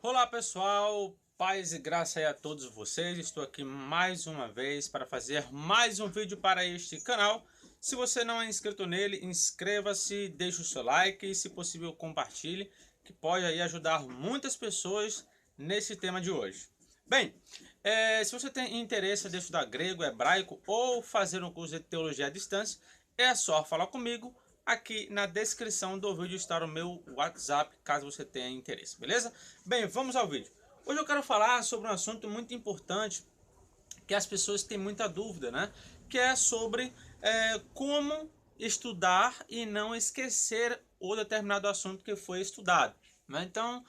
Olá pessoal, paz e graça aí a todos vocês. Estou aqui mais uma vez para fazer mais um vídeo para este canal. Se você não é inscrito nele, inscreva-se, deixe o seu like e, se possível, compartilhe, que pode aí ajudar muitas pessoas nesse tema de hoje. Bem, se você tem interesse de estudar grego, hebraico ou fazer um curso de teologia à distância, é só falar comigo. Aqui na descrição do vídeo está o meu WhatsApp, caso você tenha interesse, beleza? Bem, vamos ao vídeo. Hoje eu quero falar sobre um assunto muito importante que as pessoas têm muita dúvida, né? Que é sobre como estudar e não esquecer o determinado assunto que foi estudado, né? Então,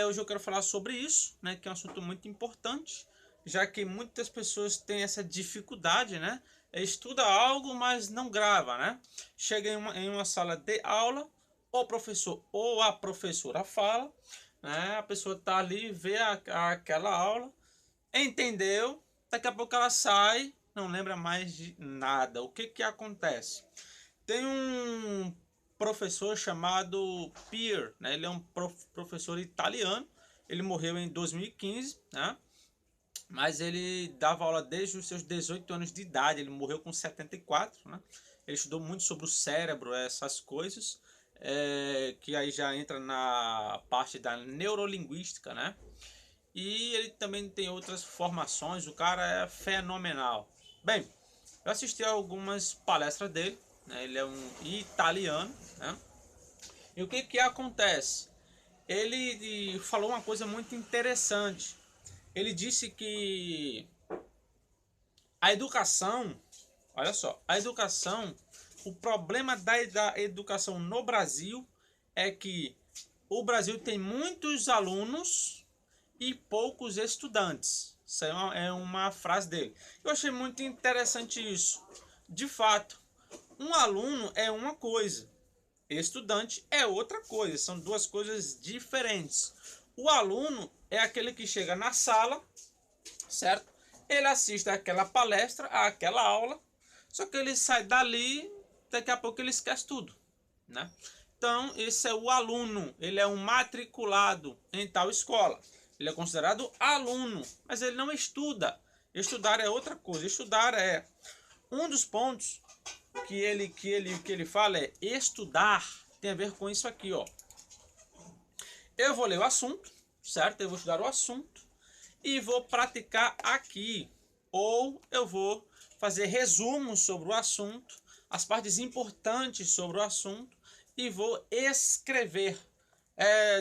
hoje eu quero falar sobre isso, né? Que é um assunto muito importante, já que muitas pessoas têm essa dificuldade, né? Estuda algo, mas não grava, né? Chega em uma sala de aula, o professor ou a professora fala, né? A pessoa tá ali, vê aquela aula, entendeu, daqui a pouco ela sai, não lembra mais de nada. O que que acontece? Tem um professor chamado Pier, né? Ele é um professor italiano, ele morreu em 2015, né? Mas ele dava aula desde os seus 18 anos de idade, ele morreu com 74, né? Ele estudou muito sobre o cérebro, essas coisas, que aí já entra na parte da neurolinguística, né? E ele também tem outras formações, o cara é fenomenal. Bem, eu assisti a algumas palestras dele, né? Ele é um italiano, né? E o que que acontece? Ele falou uma coisa muito interessante. Ele disse que a educação, olha só, a educação, o problema da educação no Brasil é que o Brasil tem muitos alunos e poucos estudantes. Isso é uma frase dele. Eu achei muito interessante isso. De fato, um aluno é uma coisa, estudante é outra coisa. São duas coisas diferentes. O aluno é aquele que chega na sala, certo? Ele assiste aquela palestra, aquela aula, só que ele sai dali, daqui a pouco ele esquece tudo, né? Então, esse é o aluno, ele é um matriculado em tal escola. Ele é considerado aluno, mas ele não estuda. Estudar é outra coisa. Estudar é um dos pontos que ele fala é estudar. Tem a ver com isso aqui, ó. Eu vou ler o assunto, certo? Eu vou estudar o assunto e vou praticar aqui. Ou eu vou fazer resumos sobre o assunto, as partes importantes sobre o assunto, e vou escrever.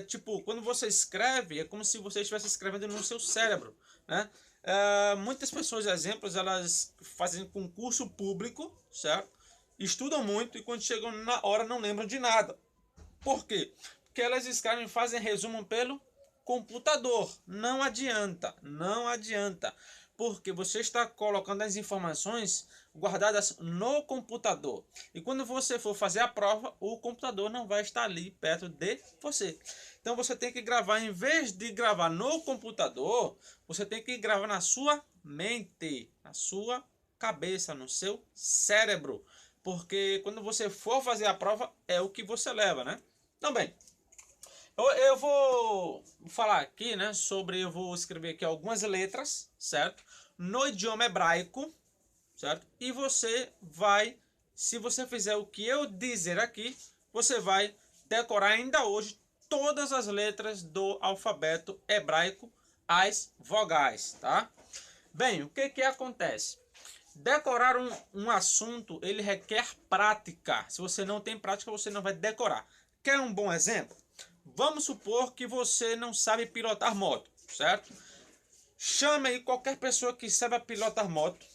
Tipo, quando você escreve, é como se você estivesse escrevendo no seu cérebro, né? Muitas pessoas, exemplos, elas fazem concurso público, certo? Estudam muito e quando chegam na hora não lembram de nada. Por quê? Porque elas escrevem, fazem resumo pelo computador. Não adianta, não adianta. Porque você está colocando as informações guardadas no computador. E quando você for fazer a prova, o computador não vai estar ali perto de você. Então você tem que gravar, em vez de gravar no computador, você tem que gravar na sua mente, na sua cabeça, no seu cérebro. Porque quando você for fazer a prova, é o que você leva, né? Então, bem, eu vou falar aqui, né, eu vou escrever aqui algumas letras, certo? No idioma hebraico, certo? E você vai, se você fizer o que eu dizer aqui, você vai decorar ainda hoje todas as letras do alfabeto hebraico, as vogais, tá? Bem, o que que acontece? Decorar um assunto, ele requer prática. Se você não tem prática, você não vai decorar. Quer um bom exemplo? Vamos supor que você não sabe pilotar moto, certo? Chame aí qualquer pessoa que saiba pilotar moto.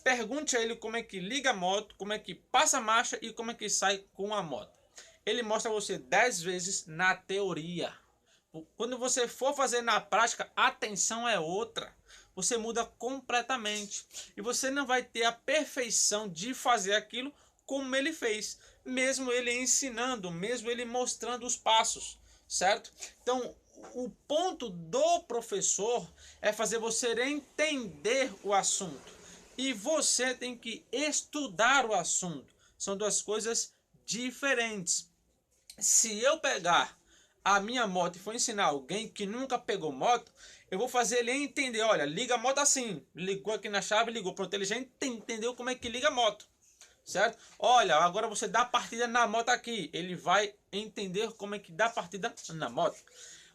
Pergunte a ele como é que liga a moto, como é que passa a marcha e como é que sai com a moto. Ele mostra a você 10 vezes na teoria. Quando você for fazer na prática, a atenção é outra. Você muda completamente. E você não vai ter a perfeição de fazer aquilo como ele fez. Mesmo ele ensinando, mesmo ele mostrando os passos, certo? Então, o ponto do professor é fazer você entender o assunto. E você tem que estudar o assunto. São duas coisas diferentes. Se eu pegar a minha moto e for ensinar alguém que nunca pegou moto, eu vou fazer ele entender, olha, liga a moto assim, ligou aqui na chave, ligou, pronto, ele já entendeu como é que liga a moto, certo? Olha, agora você dá a partida na moto aqui, ele vai entender como é que dá a partida na moto.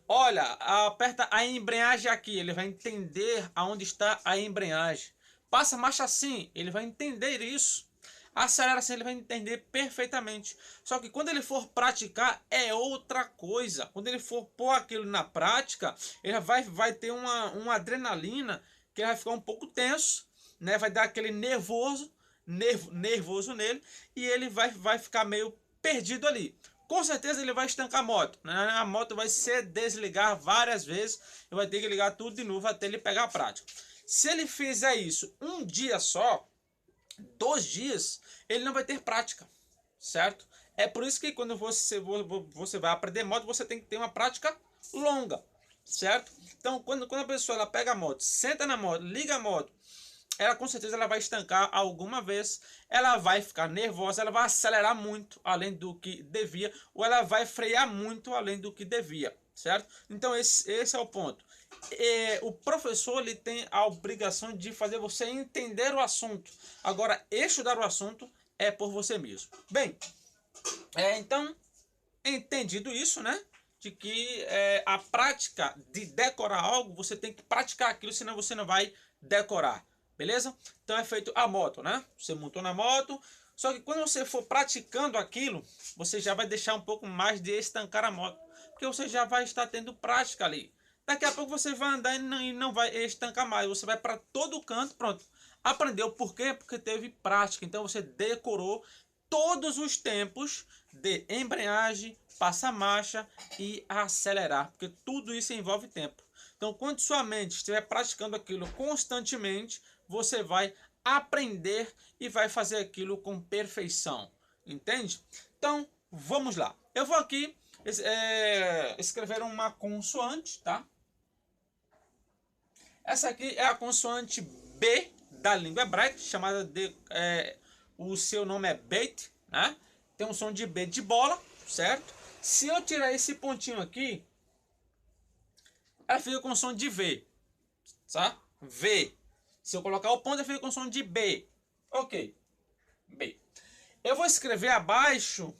Olha, aperta a embreagem aqui, ele vai entender aonde está a embreagem. Passa a marcha assim, ele vai entender isso. Acelera assim, ele vai entender perfeitamente. Só que quando ele for praticar, é outra coisa. Quando ele for pôr aquilo na prática, ele vai ter uma adrenalina que ele vai ficar um pouco tenso, né? Vai dar aquele nervoso nele e ele vai ficar meio perdido ali. Com certeza ele vai estancar a moto, né? A moto vai se desligar várias vezes e vai ter que ligar tudo de novo até ele pegar a prática. Se ele fizer isso um dia só, 2 dias, ele não vai ter prática, certo? É por isso que quando você vai aprender moto, você tem que ter uma prática longa, certo? Então, quando a pessoa ela pega a moto, senta na moto, liga a moto, ela com certeza ela vai estancar alguma vez, ela vai ficar nervosa, ela vai acelerar muito além do que devia, ou ela vai frear muito além do que devia, certo? Então esse é o ponto. O professor ele tem a obrigação de fazer você entender o assunto. Agora, estudar o assunto é por você mesmo. Bem, então, entendido isso, né? De que a prática de decorar algo, você tem que praticar aquilo, senão você não vai decorar. Beleza? Então é feito a moto, né? Você montou na moto, só que quando você for praticando aquilo, você já vai deixar um pouco mais de estancar a moto, porque você já vai estar tendo prática ali. Daqui a pouco você vai andar e não vai estancar mais, você vai para todo canto, pronto. Aprendeu por quê? Porque teve prática, então você decorou todos os tempos de embreagem, passar marcha e acelerar, porque tudo isso envolve tempo. Então, quando sua mente estiver praticando aquilo constantemente, você vai aprender e vai fazer aquilo com perfeição, entende? Então, vamos lá. Eu vou aqui escrever uma consoante, tá? Essa aqui é a consoante B da língua hebraica, chamada de... o seu nome é Beit, né? Tem um som de B de bola, certo? Se eu tirar esse pontinho aqui, ela fica com som de V, tá? V. Se eu colocar o ponto, ela fica com som de B. Ok. B. Eu vou escrever abaixo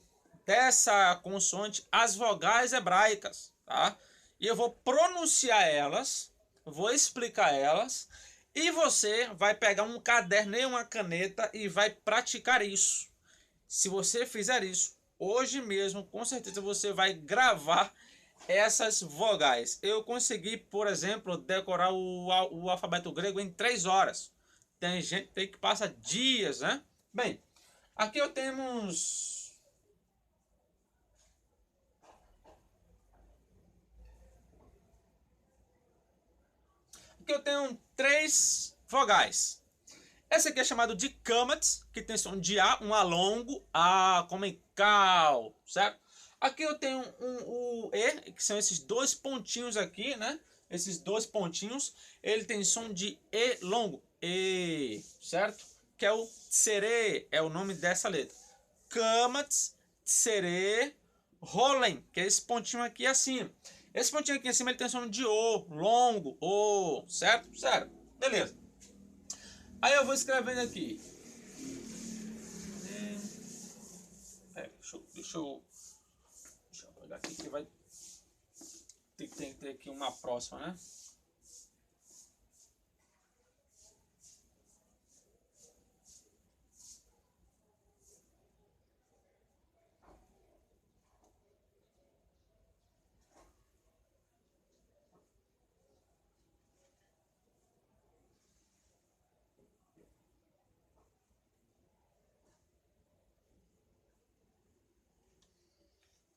dessa consoante as vogais hebraicas, tá? E eu vou pronunciar elas, vou explicar elas, e você vai pegar um caderno e uma caneta e vai praticar isso. Se você fizer isso, hoje mesmo, com certeza você vai gravar essas vogais. Eu consegui, por exemplo, decorar o alfabeto grego em 3 horas. Tem gente que passa dias, né? Bem, aqui eu temos... Aqui eu tenho 3 vogais. Essa aqui é chamada de kamat, que tem som de A, um A longo, A como em cal, certo? Aqui eu tenho o E, que são esses 2 pontinhos aqui, né? Esses 2 pontinhos, ele tem som de E longo, E, certo? Que é o tsere, é o nome dessa letra. Kamat, tsere, rolen, que é esse pontinho aqui acima. Esse pontinho aqui em cima ele tem som de O, longo, O, certo? Certo, beleza. Aí eu vou escrevendo aqui. Deixa eu pegar aqui que vai tem que ter aqui uma próxima, né?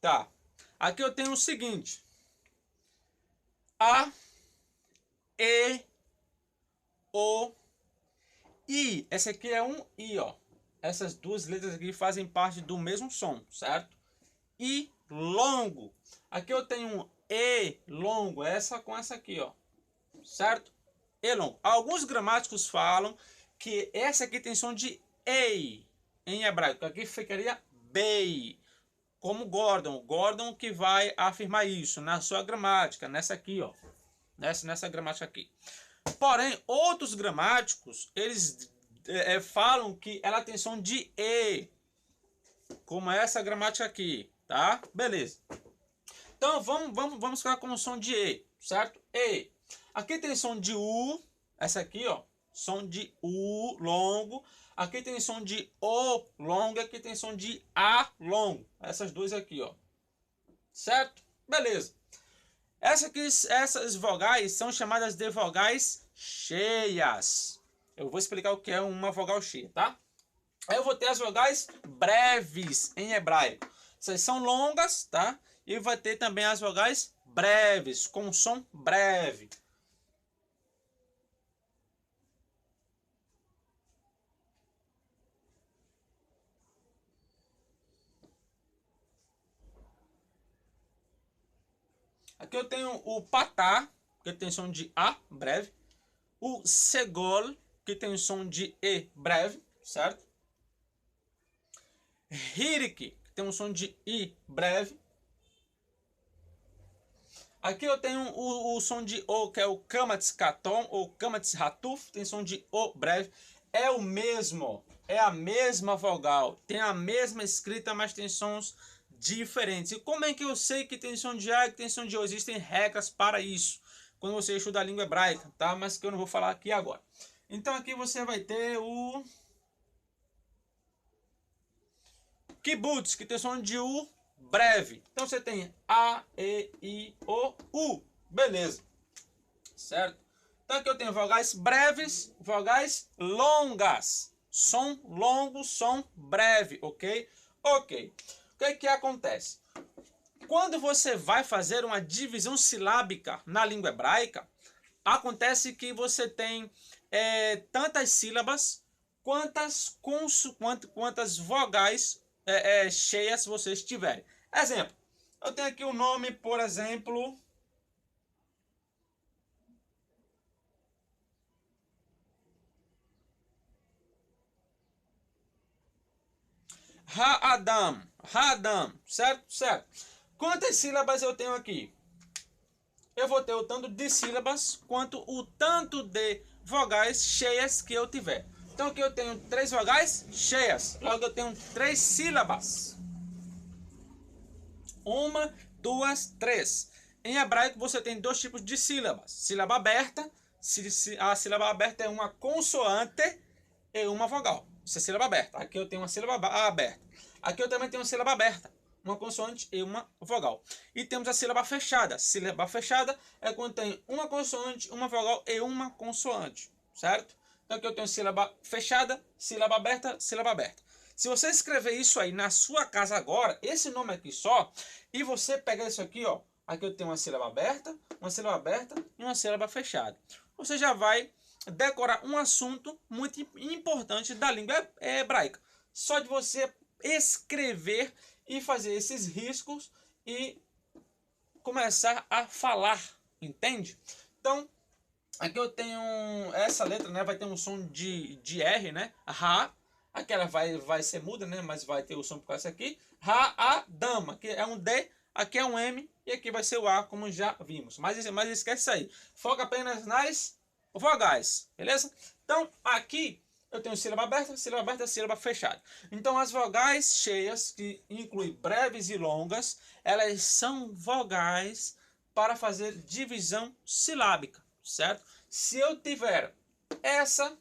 Tá. Aqui eu tenho o seguinte. A, E, O, I. Essa aqui é um I, ó. Essas 2 letras aqui fazem parte do mesmo som, certo? I longo. Aqui eu tenho um E longo. Essa com essa aqui, ó. Certo? E longo. Alguns gramáticos falam que essa aqui tem som de EI em hebraico. Aqui ficaria BEI. como Gordon. Gordon que vai afirmar isso na sua gramática, nessa aqui, ó. Nessa gramática aqui. Porém, outros gramáticos, eles falam que ela tem som de E, como essa gramática aqui, tá? Beleza. Então, vamos ficar com o som de E, certo? E. Aqui tem som de U, essa aqui, ó, som de U longo. Aqui tem som de O longo, aqui tem som de A longo. Essas duas aqui, ó. Certo? Beleza. Essas vogais são chamadas de vogais cheias. Eu vou explicar o que é uma vogal cheia, tá? Aí eu vou ter as vogais breves em hebraico. Essas são longas, tá? E vai ter também as vogais breves, com som breve. Aqui eu tenho o patá, que tem som de A, breve. O segol, que tem som de E, breve, certo? Hirik, que tem um som de I, breve. Aqui eu tenho o som de O, que é o kamatz katon, ou kamatz hatuf, tem som de O, breve. É o mesmo, é a mesma vogal, tem a mesma escrita, mas tem sons diferentes. E como é que eu sei que tem som de A e que tem som de O? Existem regras para isso, quando você estuda a língua hebraica, tá? Mas que eu não vou falar aqui agora. Então aqui você vai ter o kibbutz, que tem som de U, breve. Então você tem A, E, I, O, U. Beleza. Certo? Então aqui eu tenho vogais breves, vogais longas. Som longo, som breve, ok? Ok. O que é que acontece? Quando você vai fazer uma divisão silábica na língua hebraica, acontece que você tem tantas sílabas quantas vogais cheias vocês tiverem. Exemplo, eu tenho aqui o nome, por exemplo, Ha'adam, Ha'adam, certo? Certo. Quantas sílabas eu tenho aqui? Eu vou ter o tanto de sílabas quanto o tanto de vogais cheias que eu tiver. Então aqui eu tenho 3 vogais cheias, logo eu tenho 3 sílabas. 1, 2, 3. Em hebraico você tem 2 tipos de sílabas. Sílaba aberta, a sílaba aberta é uma consoante e uma vogal. Isso é sílaba aberta. Aqui eu tenho uma sílaba aberta. Aqui eu também tenho uma sílaba aberta, uma consoante e uma vogal. E temos a sílaba fechada. Sílaba fechada é quando tem uma consoante, uma vogal e uma consoante, certo? Então aqui eu tenho sílaba fechada, sílaba aberta, sílaba aberta. Se você escrever isso aí na sua casa agora, esse nome aqui só, e você pegar isso aqui, ó, aqui eu tenho uma sílaba aberta e uma sílaba fechada. Você já vai decorar um assunto muito importante da língua hebraica. Só de você escrever e fazer esses riscos e começar a falar, entende? Então, aqui eu tenho essa letra, né, vai ter um som de R, né? Ra, aqui ela vai ser muda, né, mas vai ter o som por causa aqui. Ra, a, dama, aqui é um D, aqui é um M e aqui vai ser o A, como já vimos. Mas esquece isso aí. Foca apenas nas vogais, beleza? Então, aqui eu tenho sílaba aberta, sílaba fechada. Então, as vogais cheias, que incluem breves e longas, elas são vogais para fazer divisão silábica, certo? Se eu tiver essa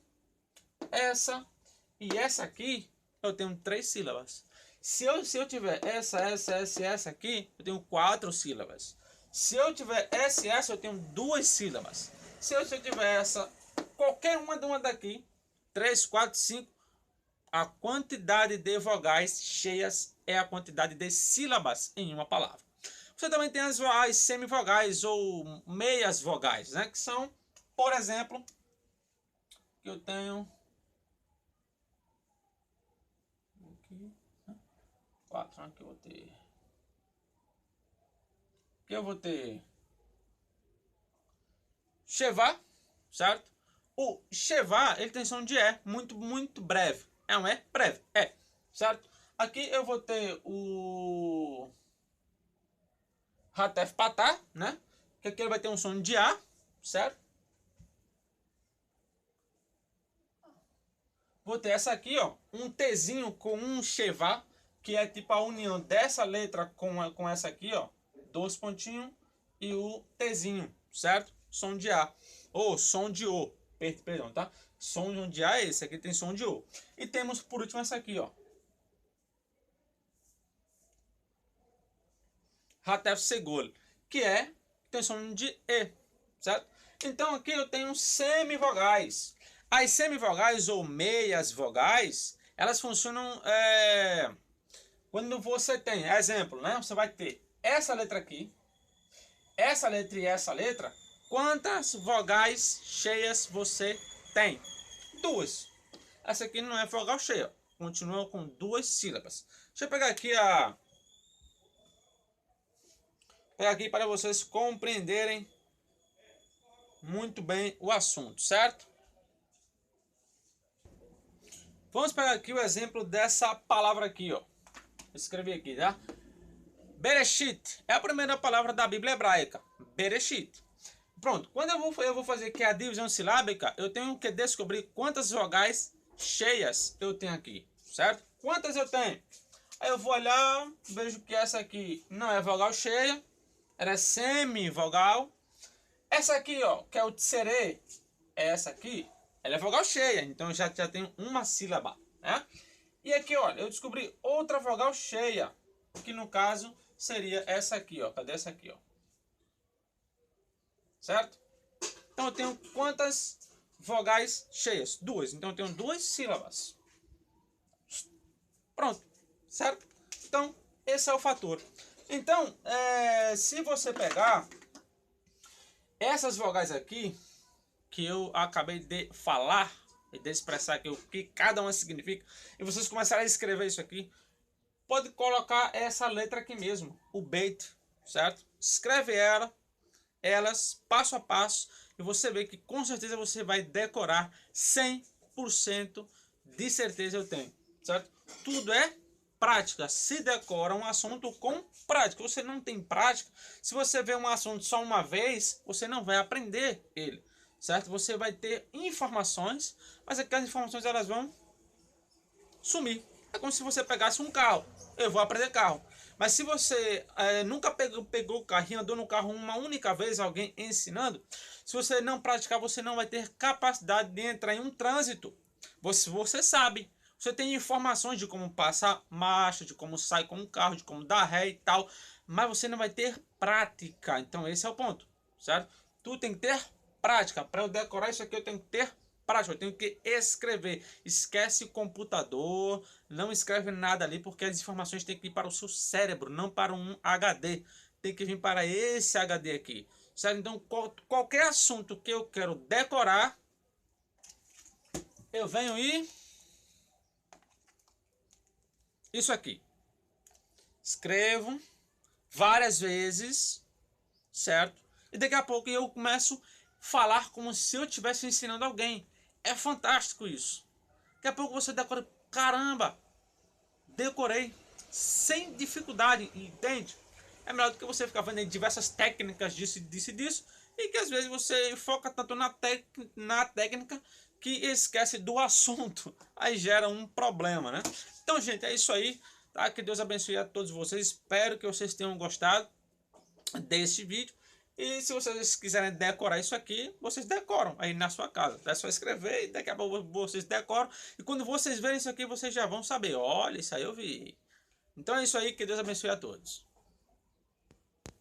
e essa aqui, eu tenho 3 sílabas. Se eu tiver essa aqui, eu tenho 4 sílabas. Se eu tiver essa, eu tenho 2 sílabas. Se eu tiver essa, qualquer uma daqui, 3, 4, 5, a quantidade de vogais cheias é a quantidade de sílabas em uma palavra. Você também tem as vogais semivogais ou meias vogais, né? Que são, por exemplo, que eu tenho aqui, 4, aqui eu vou ter. Aqui eu vou ter Shevá, certo? O Shevá, ele tem som de E, muito breve. É um E breve, certo? Aqui eu vou ter o Hatef Patá, né? Que aqui ele vai ter um som de A, certo? Vou ter essa aqui, ó, um Tzinho com um Sheva, que é tipo a união dessa letra com essa aqui, ó, 2 pontinhos e o Tzinho, certo? Som de A, ou som de O, perdão, tá? Som de A é esse, aqui tem som de O. E temos por último essa aqui, ó, Hatef Segol, que tem som de E, certo? Então aqui eu tenho semivogais. As semivogais ou meias vogais, elas funcionam quando você tem, exemplo, né? Você vai ter essa letra aqui, essa letra e essa letra. Quantas vogais cheias você tem? 2. Essa aqui não é vogal cheia, continua com 2 sílabas. Deixa eu pegar aqui para vocês compreenderem muito bem o assunto, certo? Vamos pegar aqui o exemplo dessa palavra aqui, ó. Escrevi aqui, tá? Bereshit é a primeira palavra da Bíblia hebraica. Bereshit. Pronto, quando eu vou fazer aqui a divisão silábica, eu tenho que descobrir quantas vogais cheias eu tenho aqui, certo? Quantas eu tenho? Aí eu vou olhar, vejo que essa aqui não é vogal cheia, ela é semivogal. Essa aqui, ó, que é o tsere, essa aqui, ela é vogal cheia, então já tenho uma sílaba, né? E aqui, olha, eu descobri outra vogal cheia, que no caso seria essa aqui, ó. Cadê essa aqui, ó? Certo? Então eu tenho quantas vogais cheias? 2. Então eu tenho 2 sílabas. Pronto, certo? Então esse é o fator. Então, se você pegar essas vogais aqui, que eu acabei de falar e de expressar aqui o que cada uma significa, e vocês começarem a escrever isso aqui, pode colocar essa letra aqui mesmo, o beit, certo? Escreve elas passo a passo, e você vê que com certeza você vai decorar 100% de certeza eu tenho, certo? Tudo é prática, se decora um assunto com prática. Você não tem prática, se você vê um assunto só uma vez, você não vai aprender ele, certo? Você vai ter informações, mas aquelas informações elas vão sumir. É como se você pegasse um carro. Eu vou aprender carro. Mas se você nunca pegou o carro e andou no carro uma única vez, alguém ensinando, se você não praticar, você não vai ter capacidade de entrar em um trânsito. Você sabe. Você tem informações de como passar marcha, de como sair com o carro, de como dar ré e tal. Mas você não vai ter prática. Então esse é o ponto, certo? Tu tem que ter prática. Para eu decorar isso aqui, eu tenho que ter prática, eu tenho que escrever. Esquece o computador, não escreve nada ali, porque as informações têm que ir para o seu cérebro, não para um HD. Tem que vir para esse HD aqui, certo? Então, qualquer assunto que eu quero decorar, eu venho e isso aqui. Escrevo várias vezes, certo? E daqui a pouco eu começo a falar como se eu estivesse ensinando alguém. É fantástico isso. Daqui a pouco você decora, caramba, decorei sem dificuldade, entende? É melhor do que você ficar vendo diversas técnicas disso, e que às vezes você foca tanto na técnica que esquece do assunto. Aí gera um problema, né? Então, gente, é isso aí. Tá? Que Deus abençoe a todos vocês. Espero que vocês tenham gostado desse vídeo. E se vocês quiserem decorar isso aqui, vocês decoram aí na sua casa. É só escrever e daqui a pouco vocês decoram. E quando vocês verem isso aqui, vocês já vão saber. Olha, isso aí eu vi. Então é isso aí, que Deus abençoe a todos.